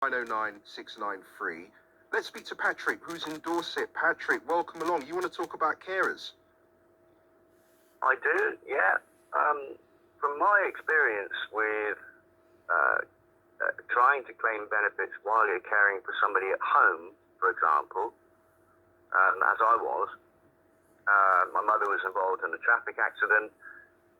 909-693. Let's speak to Patrick, who's in Dorset. Patrick, welcome along. You want to talk about carers? I do, yeah. From my experience with trying to claim benefits while you're caring for somebody at home, for example, as I was, my mother was involved in a traffic accident.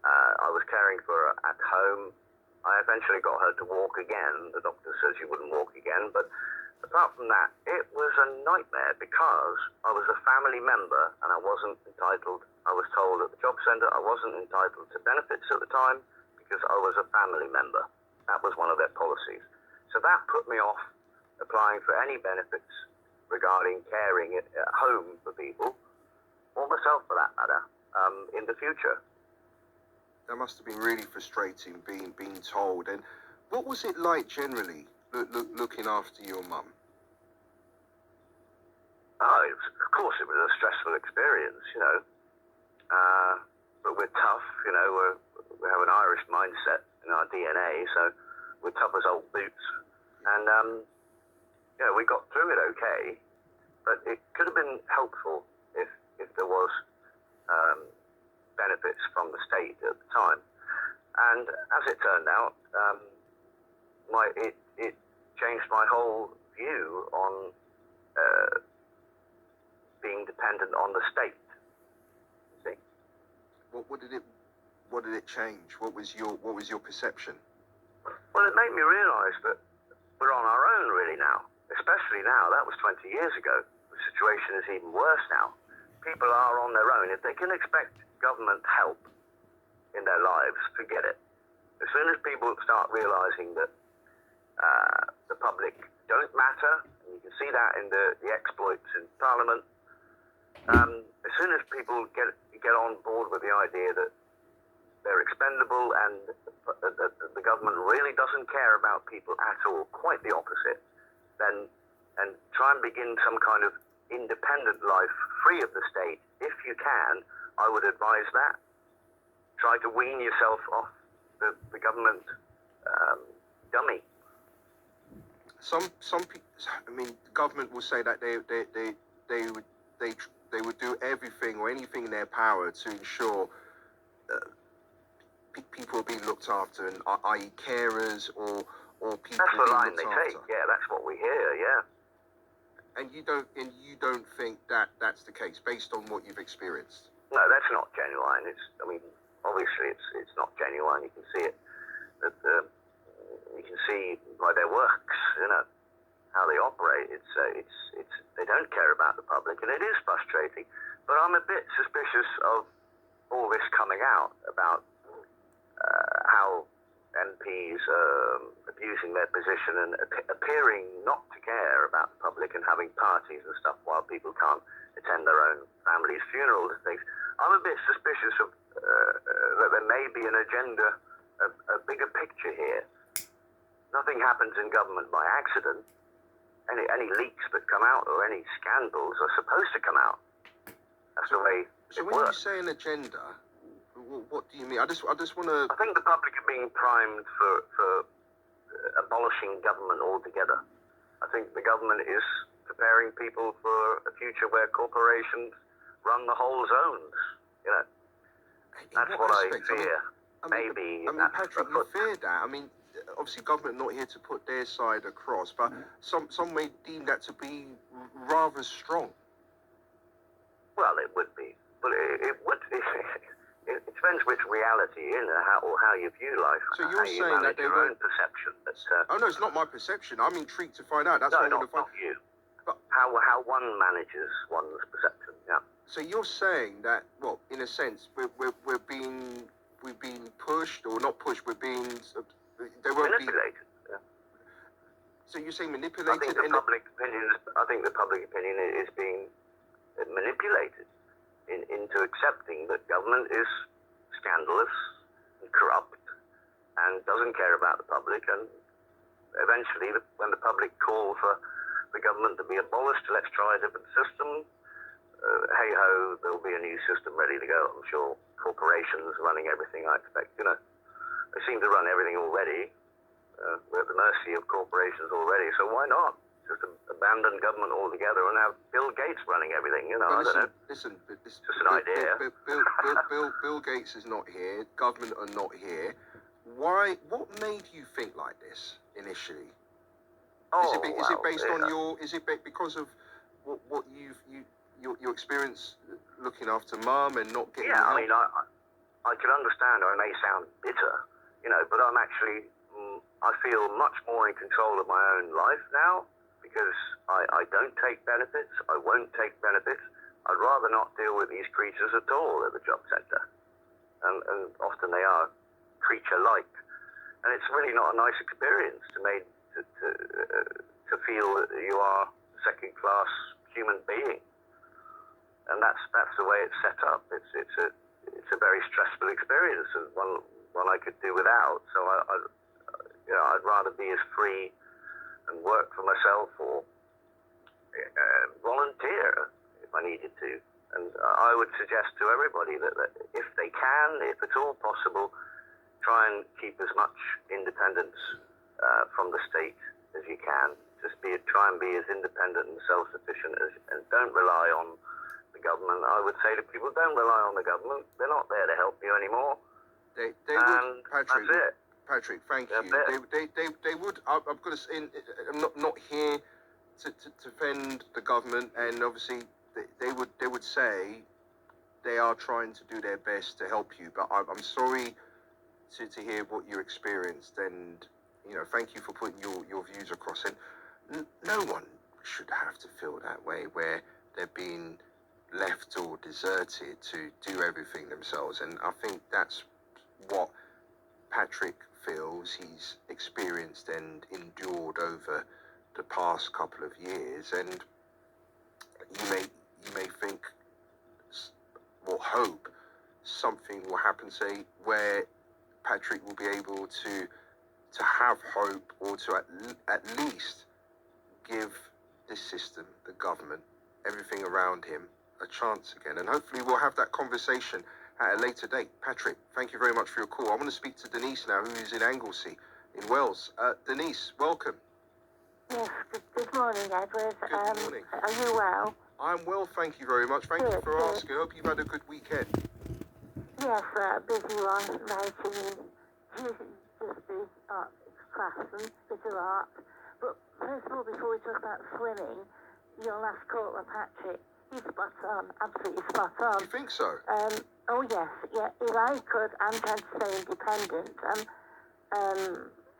I was caring for her at home. I eventually got her to walk again. The doctor says she wouldn't walk again, but apart from that, it was a nightmare because I was a family member and I wasn't entitled. I was told at the job centre I wasn't entitled to benefits at the time because I was a family member. That was one of their policies. So that put me off applying for any benefits regarding caring at home for people, or myself for that matter, in the future. That must have been really frustrating being told. And what was it like generally looking after your mum? Oh, of course it was a stressful experience, you know. But we're tough, you know. We have an Irish mindset in our DNA, so we're tough as old boots. And, you know, we got through it okay. But it could have been helpful if there was benefits from the state at the time. And as it turned out, it changed my whole view on being dependent on the state. See? What did it change? What was your perception? Well, it made me realise that we're on our own really now. Especially now. That was 20 years ago. The situation is even worse now. People are on their own. If they can expect government help in their lives, forget it. As soon as people start realising that the public don't matter, and you can see that in the exploits in Parliament, as soon as people get on board with the idea that they're expendable and the government really doesn't care about people at all, quite the opposite, then and try and begin some kind of independent life free of the state, if you can, I would advise that. Try to wean yourself off the government dummy. Some people, I mean, the government will say that they would do everything or anything in their power to ensure people are being looked after, and i.e. carers or people that's the being line looked they after. take. Yeah, that's what we hear. Yeah. And you don't think that that's the case based on what you've experienced? No, that's not genuine. I mean, obviously it's not genuine. You can see it. You can see by their works, you know, how they operate. It's they don't care about the public, and it is frustrating. But I'm a bit suspicious of all this coming out about how MPs abusing their position and appearing not to care about the public and having parties and stuff while people can't attend their own families' funerals and things. I'm a bit suspicious of that there may be an agenda, a bigger picture here. Nothing happens in government by accident. Any leaks that come out or any scandals are supposed to come out. That's the way So it when works. you say an agenda, what do you mean? I just want to. I think the public are being primed for abolishing government altogether. I think the government is preparing people for a future where corporations run the whole zones. You know, that's what I fear. Maybe. I mean, Patrick, you fear that. I mean, obviously, government not here to put their side across, but some may deem that to be rather strong. Well, it would be, but it would. It depends which reality in or how you view life. So you're saying that they your won't... own perception. Oh no, it's not my perception. I'm intrigued to find out. That's no, what I want to find. Not you. But how one manages one's perception. Yeah. So you're saying that, well, in a sense, we're being pushed, or not pushed. We're being Manipulated. Yeah. So you're saying manipulated? I think the public opinion is being manipulated into accepting that government is scandalous and corrupt and doesn't care about the public, and eventually when the public call for the government to be abolished, let's try a different system, hey ho, there'll be a new system ready to go. I'm sure corporations running everything, I expect, you know, they seem to run everything already. we're at the mercy of corporations already. So why not just abandon government altogether and have Bill Gates running everything? You know, I don't know. Listen, Just an idea. Bill Gates is not here. Government are not here. Why? What made you think like this initially? Is it based on your? Is it because of what your experience looking after mum and not getting help? I mean, I can understand. I may sound bitter, you know, but I'm actually I feel much more in control of my own life now because I don't take benefits. I won't take benefits. I'd rather not deal with these creatures at all at the job centre, and often they are creature-like, and it's really not a nice experience to feel that you are a second-class human being, and that's the way it's set up. It's a very stressful experience, and one I could do without. So I'd rather be as free and work for myself or volunteer if I needed to. And I would suggest to everybody that if they can, if it's all possible, try and keep as much independence from the state as you can. Try and be as independent and self-sufficient and don't rely on the government. I would say to people, don't rely on the government. They're not there to help you anymore. They would, Patrick. That's it. Patrick, thank you. They would. I'm going to say, I'm not here to defend the government, and obviously they would say they are trying to do their best to help you. But I'm sorry to hear what you experienced, and you know, thank you for putting your views across. And no one should have to feel that way, where they're being left or deserted to do everything themselves. And I think that's what Patrick feels he's experienced and endured over the past couple of years. And you may think or hope something will happen, say, where Patrick will be able to have hope, or to at least give this system, the government, everything around him, a chance again. And hopefully we'll have that conversation at a later date. Patrick, thank you very much for your call. I want to speak to Denise now, who is in Anglesey, in Wales. Denise, welcome. Yes, good morning, Edward. Good morning. Are you well? I'm well, thank you very much. Thank you for asking. I hope you've had a good weekend. Yes, busy one, writing, just the art class and bit of art. But first of all, before we talk about swimming, your last caller, Patrick, he's spot on, absolutely spot on. You think so? Oh yes, yeah. If I could, I'm trying to stay independent.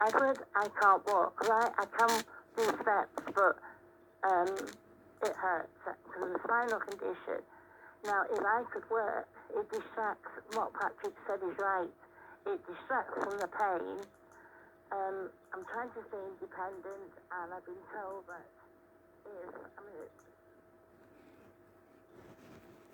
Edward, I can't walk, right? I can do steps, but it hurts from the spinal condition. Now, if I could work, it distracts. What Patrick said is right. It distracts from the pain. I'm trying to stay independent, and I've been told that if